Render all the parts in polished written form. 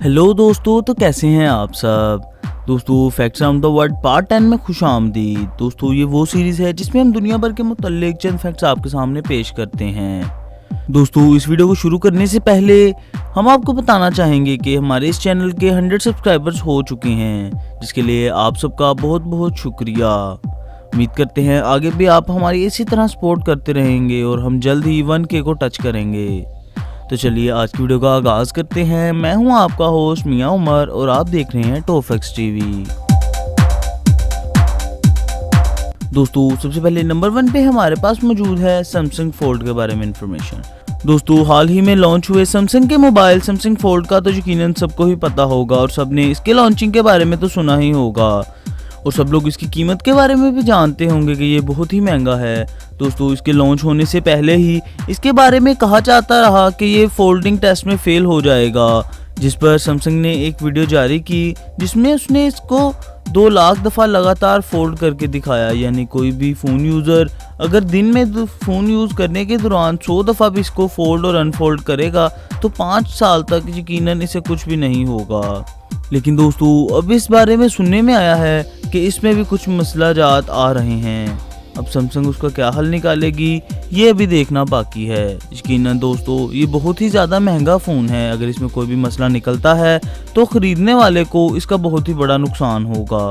Hello दोस्तों, तो कैसे हैं आप सब। दोस्तों facts on the world part 10 में खुशामदीद। दोस्तों ये वो सीरीज़ है जिसमें हम दुनिया भर के मुतल्लिक चंद फैक्ट्स आपके सामने पेश करते हैं। दोस्तों इस वीडियो को शुरू करने से पहले हम आपको बताना चाहेंगे कि हमारे इस चैनल के 100 सब्सक्राइबर्स हो चुके हैं, जिसके लिए आप सबका बहुत बहुत शुक्रिया। उम्मीद करते हैं आगे भी आप हमारी इसी तरह सपोर्ट करते रहेंगे और हम जल्द ही 1K को टच करेंगे। तो चलिए आज की वीडियो का आगाज़ करते हैं। मैं हूं आपका होस्ट मियां उमर और आप देख रहे हैं टॉप फैक्ट्स टीवी। दोस्तों सबसे पहले नंबर 1 पे हमारे पास मौजूद है सैमसंग फोल्ड के बारे में इंफॉर्मेशन। दोस्तों हाल ही में लॉन्च हुए सैमसंग के मोबाइल सैमसंग फोल्ड का तो यकीनन सबको ही पता होगा और सबने इसके लॉन्चिंग के बारे में तो सुना ही होगा और सब लोग इसकी कीमत के बारे में भी जानते होंगे कि ये बहुत ही महंगा है। दोस्तों इसके लॉन्च होने से पहले ही इसके बारे में कहा जाता रहा कि ये फोल्डिंग टेस्ट में फेल हो जाएगा, जिस पर सैमसंग ने एक वीडियो जारी की जिसमें उसने इसको 2 लाख दफ़ा लगातार फोल्ड करके दिखाया। यानी कोई भी फ़ोन यूज़र अगर दिन में फ़ोन यूज़ करने के दौरान 100 दफ़ा भी इसको फोल्ड और अनफोल्ड करेगा तो 5 साल तक यकीनन इसे कुछ भी नहीं होगा। लेकिन दोस्तों अब इस बारे में सुनने में आया है कि इसमें भी कुछ मसलाजात आ रहे हैं। अब सैमसंग उसका क्या हल निकालेगी ये अभी देखना बाकी है। यकीनन दोस्तों ये बहुत ही ज़्यादा महंगा फ़ोन है, अगर इसमें कोई भी मसला निकलता है तो ख़रीदने वाले को इसका बहुत ही बड़ा नुकसान होगा।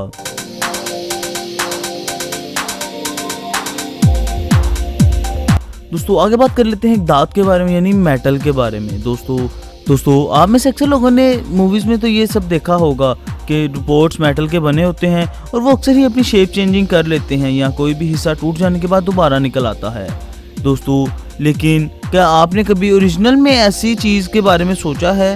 दोस्तों आगे बात कर लेते हैं एक दांत के बारे में, यानी मेटल के बारे में। दोस्तों आप में से अक्सर लोगों ने मूवीज़ में तो ये सब देखा होगा कि रोबोट्स मेटल के बने होते हैं और वो अक्सर ही अपनी शेप चेंजिंग कर लेते हैं या कोई भी हिस्सा टूट जाने के बाद दोबारा निकल आता है। दोस्तों लेकिन क्या आपने कभी ओरिजिनल में ऐसी चीज़ के बारे में सोचा है?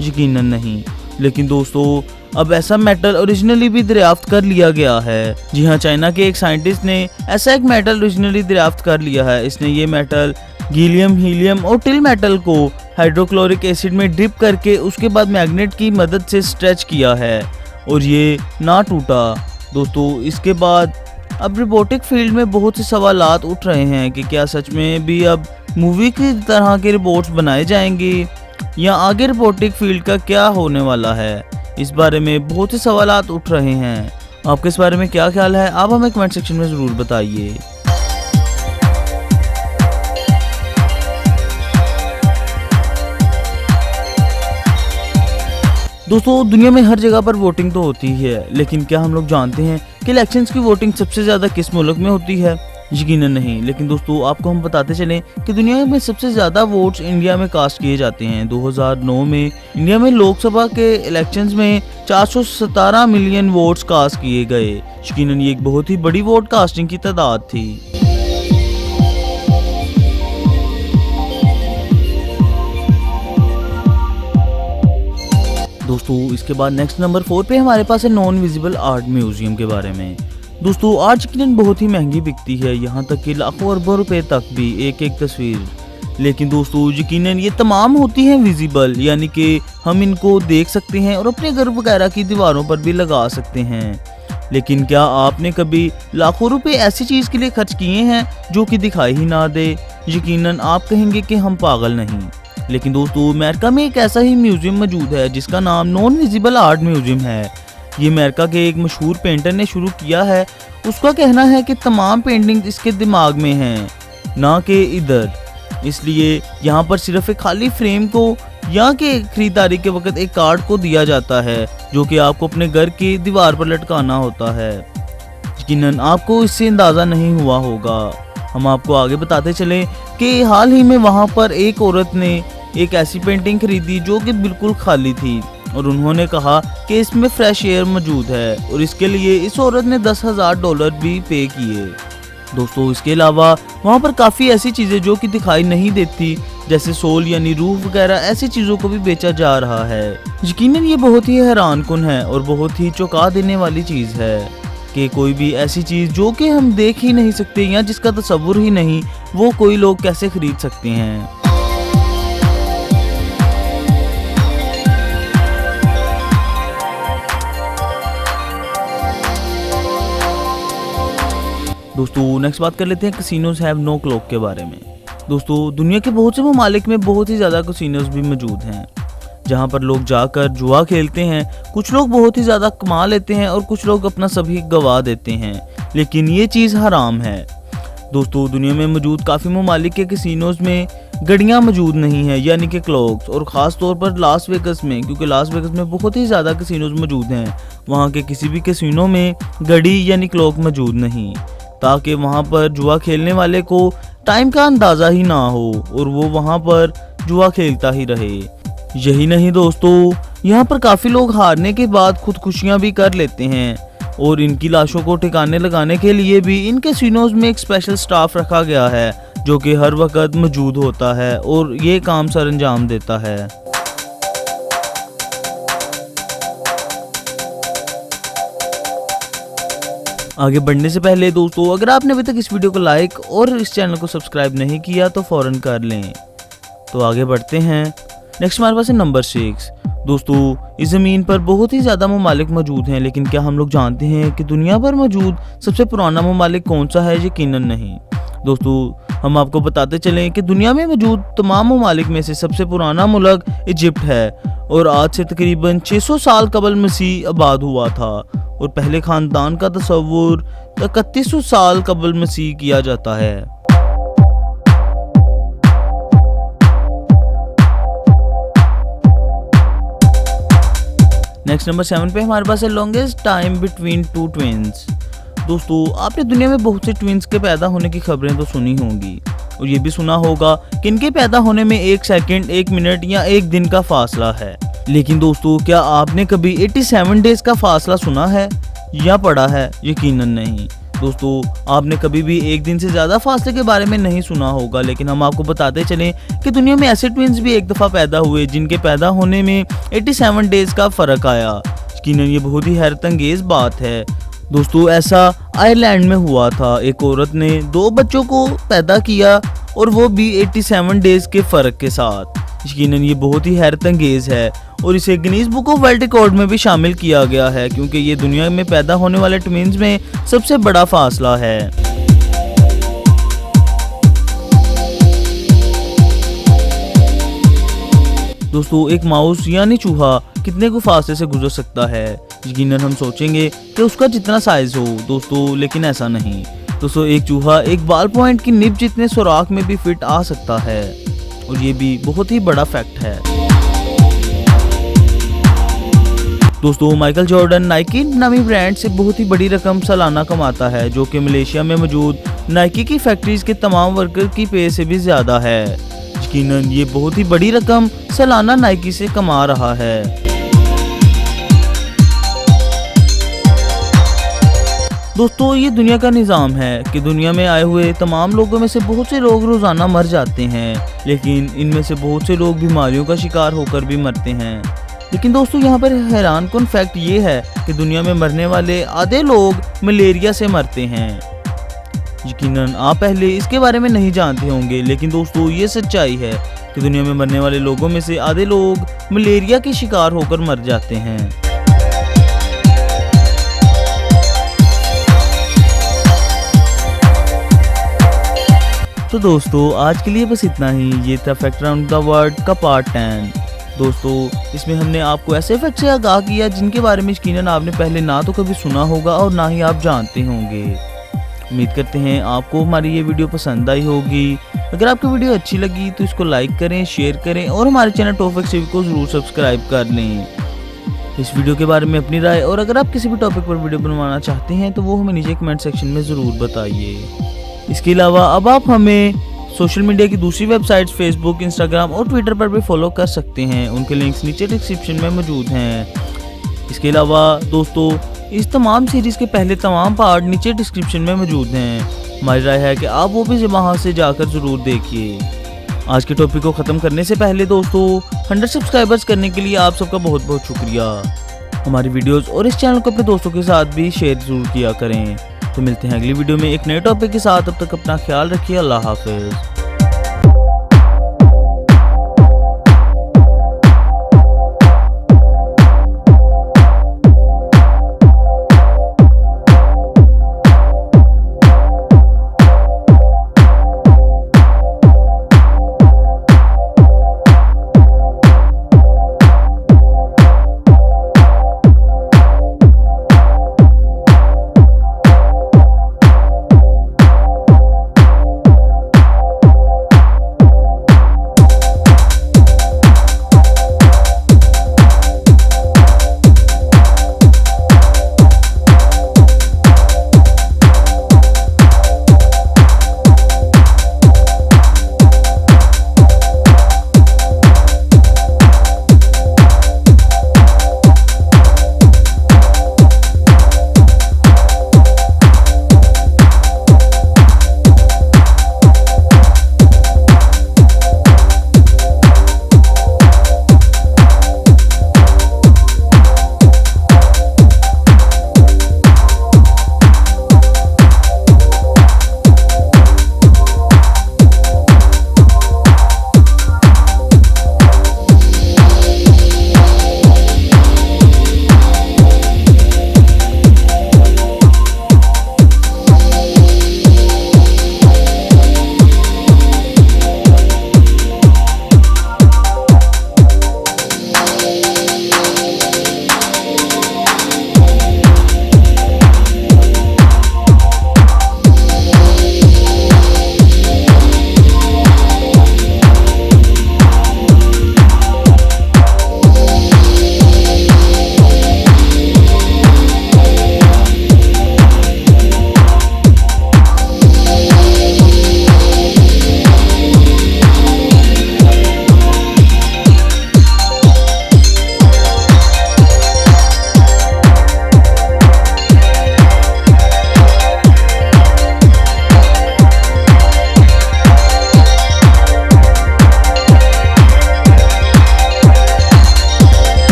यकीनन नहीं। लेकिन दोस्तों अब ऐसा मेटल ओरिजिनली भी दरियाफ्त कर लिया गया है। जी हाँ, चाइना के एक साइंटिस्ट ने ऐसा एक मेटल ओरिजिनली दरियाफ्त कर लिया है। इसने ये मेटल गैलियम, हीलियम और टिल मेटल को हाइड्रोक्लोरिक एसिड में डिप करके उसके बाद मैग्नेट की मदद से स्ट्रेच किया है और ये ना टूटा। दोस्तों इसके बाद अब रोबोटिक फील्ड में बहुत से सवालात उठ रहे हैं कि क्या सच में भी अब मूवी की तरह के रोबोट्स बनाए जाएंगे या आगे रोबोटिक फील्ड का क्या होने वाला है। इस बारे में बहुत से सवालात उठ रहे हैं। आपके इस बारे में क्या ख्याल है आप हमें कमेंट सेक्शन में ज़रूर बताइए। दोस्तों दुनिया में हर जगह पर वोटिंग तो होती ही है, लेकिन क्या हम लोग जानते हैं कि इलेक्शंस की वोटिंग सबसे ज़्यादा किस मुल्क में होती है? यकीनन नहीं। लेकिन दोस्तों आपको हम बताते चलें कि दुनिया में सबसे ज़्यादा वोट्स इंडिया में कास्ट किए जाते हैं। 2009 में इंडिया में लोकसभा के इलेक्शंस में 417 मिलियन वोट्स कास्ट किए गए। यकीनन ये एक बहुत ही बड़ी वोट कास्टिंग की तादाद थी। दोस्तों इसके बाद नेक्स्ट नंबर 4 पे हमारे पास है नॉन विजिबल आर्ट म्यूजियम के बारे में। दोस्तों आर्ट यकीनन बहुत ही महंगी बिकती है, यहाँ तक कि लाखों अरबों रुपए तक भी एक एक तस्वीर। लेकिन दोस्तों यकीनन ये तमाम होती हैं विजिबल, यानी कि हम इनको देख सकते हैं और अपने घर वगैरह की दीवारों पर भी लगा सकते हैं। लेकिन क्या आपने कभी लाखों रुपए ऐसी चीज़ के लिए खर्च किए हैं जो कि दिखाई ही ना दे? यकीनन आप कहेंगे कि हम पागल नहीं। लेकिन दोस्तों अमेरिका में एक ऐसा ही म्यूजियम मौजूद है जिसका नाम नॉन विजिबल आर्ट म्यूजियम है। ये अमेरिका के एक मशहूर पेंटर ने शुरू किया है। उसका कहना है कि तमाम पेंटिंग इसके दिमाग में हैं, ना कि इधर। इसलिए यहाँ पर सिर्फ एक खाली फ्रेम को या कि खरीदारी के वक्त एक कार्ड को दिया जाता है जो कि आपको अपने घर की दीवार पर लटकाना होता है। यकीनन आपको इससे अंदाज़ा नहीं हुआ होगा। हम आपको आगे बताते चलें कि हाल ही में वहाँ पर एक औरत ने एक ऐसी पेंटिंग खरीदी जो कि बिल्कुल खाली थी और उन्होंने कहा कि इसमें फ्रेश एयर मौजूद है और इसके लिए इस औरत ने $10,000 भी पे किए। दोस्तों इसके अलावा वहाँ पर काफ़ी ऐसी चीज़ें जो कि दिखाई नहीं देती, जैसे सोल यानी रूह वगैरह, ऐसी चीज़ों को भी बेचा जा रहा है। यकीनन ये बहुत ही हैरानकुन है और बहुत ही चौंका देने वाली चीज़ है कि कोई भी ऐसी चीज़ जो कि हम देख ही नहीं सकते या जिसका तसव्वुर ही नहीं, वो कोई लोग कैसे खरीद सकते हैं। दोस्तों नेक्स्ट बात कर लेते हैं कैसीनोज हैव नो क्लॉक के बारे में। दोस्तों दुनिया के बहुत से ममालिक में बहुत ही ज़्यादा कैसीनोज भी मौजूद हैं। जहां पर लोग जाकर जुआ खेलते हैं। कुछ लोग बहुत ही ज़्यादा कमा लेते हैं और कुछ लोग अपना सभी गवा देते हैं, लेकिन ये चीज़ हराम है। दोस्तों, दुनिया में मौजूद काफ़ी ममालिक के कैसीनोज़ में घड़ियाँ मौजूद नहीं हैं, यानी कि क्लॉक्स, और ख़ास तौर पर लास वेगस में, क्योंकि लास वेगस में बहुत ही ज़्यादा कैसीनोज़ मौजूद हैं। वहाँ के किसी भी कैसीनो में घड़ी यानी क्लॉक मौजूद नहीं, ताकि वहाँ पर जुआ खेलने वाले को टाइम का अंदाज़ा ही ना हो और वो वहाँ पर जुआ खेलता ही रहे। यही नहीं दोस्तों, यहाँ पर काफ़ी लोग हारने के बाद खुदकुशियाँ भी कर लेते हैं और इनकी लाशों को ठिकाने लगाने के लिए भी इन कैसीनोज़ में एक स्पेशल स्टाफ रखा गया है, जो कि हर वक्त मौजूद होता है और ये काम सर अंजाम देता है। आगे बढ़ने से पहले दोस्तों, अगर आपने अभी तक इस वीडियो को लाइक और इस चैनल को सब्सक्राइब नहीं किया तो फौरन कर लें। तो आगे बढ़ते हैं। नेक्स्ट हमारे पास है नंबर 6। दोस्तों, इस ज़मीन पर बहुत ही ज़्यादा ममालिक मौजूद हैं, लेकिन क्या हम लोग जानते हैं कि दुनिया पर मौजूद सबसे पुराना ममालिक कौन सा है? यकीनन नहीं। दोस्तों, हम आपको बताते चलें कि दुनिया में मौजूद तमाम ममालिक में से सबसे पुराना मुल्क इजिप्ट है और आज से तकरीबन 600 साल कबल मसीह आबाद हुआ था और पहले ख़ानदान का तस्वुर 3100 साल कबल मसीह किया जाता है। नेक्स्ट नंबर 7 पे हमारे पास है longest time between two twins. दोस्तों, आपने दुनिया में बहुत से ट्विंस के पैदा होने की खबरें तो सुनी होंगी और ये भी सुना होगा कि इनके पैदा होने में 1 सेकंड, 1 मिनट या 1 दिन का फासला है। लेकिन दोस्तों, क्या आपने कभी 87 डेज का फासला सुना है या पढ़ा है? यकीनन नहीं। दोस्तों, आपने कभी भी 1 दिन से ज़्यादा फासले के बारे में नहीं सुना होगा, लेकिन हम आपको बताते चलें कि दुनिया में ऐसे ट्विंस भी एक दफ़ा पैदा हुए जिनके पैदा होने में 87 डेज का फ़र्क आया। यकीनन ये बहुत ही हैरत अंगेज़ बात है। दोस्तों, ऐसा आयरलैंड में हुआ था। एक औरत ने 2 बच्चों को पैदा किया और वो भी 87 डेज के फ़र्क के साथ। यकीनन ये बहुत ही हैरत अंगेज़ है और इसे Guinness book of world record में भी शामिल किया गया है, क्योंकि ये दुनिया में पैदा होने वाले ट्विंस में सबसे बड़ा फासला है। दोस्तों, एक माउस यानी चूहा कितने को फासले से गुजर सकता है? यकीनन हम सोचेंगे कि उसका जितना साइज हो दोस्तों, लेकिन ऐसा नहीं। दोस्तों, एक चूहा एक बाल पॉइंट की निब जितने सुराख में भी फिट आ सकता है और ये भी बहुत ही बड़ा फैक्ट है। दोस्तों, माइकल जॉर्डन नाइकी नामी ब्रांड से बहुत ही बड़ी रकम सालाना कमाता है, जो कि मलेशिया में मौजूद नाइकी की फैक्ट्रीज के तमाम वर्कर की पे से भी ज़्यादा है। यकीनन ये बहुत ही बड़ी रकम सालाना नाइकी से कमा रहा है। दोस्तों, ये दुनिया का निज़ाम है कि दुनिया में आए हुए तमाम लोगों में से बहुत से लोग रोज़ाना मर जाते हैं, लेकिन इनमें से बहुत से लोग बीमारियों का शिकार होकर भी मरते हैं। लेकिन दोस्तों, यहाँ पर हैरानकुन फैक्ट ये है कि दुनिया में मरने वाले आधे लोग मलेरिया से मरते हैं। यकीनन आप पहले इसके बारे में नहीं जानते होंगे, लेकिन दोस्तों, ये सच्चाई है कि दुनिया में मरने वाले लोगों में से आधे लोग मलेरिया के शिकार होकर मर जाते हैं। तो दोस्तों, आज के लिए बस इतना ही। ये था फैक्ट अराउंड द वर्ल्ड का पार्ट 10। दोस्तों, इसमें हमने आपको ऐसे फैक्ट से आगाह किया जिनके बारे में यकीनन आपने पहले ना तो कभी सुना होगा और ना ही आप जानते होंगे। उम्मीद करते हैं आपको हमारी ये वीडियो पसंद आई होगी। अगर आपको वीडियो अच्छी लगी तो इसको लाइक करें, शेयर करें और हमारे चैनल टॉप फैक्ट्स टीवी को ज़रूर सब्सक्राइब कर लें। इस वीडियो के बारे में अपनी राय और अगर आप किसी भी टॉपिक पर वीडियो बनवाना चाहते हैं तो वो हमें नीचे कमेंट सेक्शन में ज़रूर बताइए। इसके अलावा अब आप हमें सोशल मीडिया की दूसरी वेबसाइट्स फेसबुक, इंस्टाग्राम और ट्विटर पर भी फॉलो कर सकते हैं। उनके लिंक्स नीचे डिस्क्रिप्शन में मौजूद हैं। इसके अलावा दोस्तों, इस तमाम सीरीज़ के पहले तमाम पार्ट नीचे डिस्क्रिप्शन में मौजूद हैं। हमारी राय है कि आप वो भी वहाँ से जाकर ज़रूर देखिए। आज के टॉपिक को ख़त्म करने से पहले दोस्तों, 100 सब्सक्राइबर्स करने के लिए आप सबका बहुत बहुत शुक्रिया। हमारी वीडियोज़ और इस चैनल को अपने दोस्तों के साथ भी शेयर ज़रूर किया करें। तो मिलते हैं अगली वीडियो में एक नए टॉपिक के साथ। तब तक अपना ख्याल रखिए। अल्लाह हाफिज़।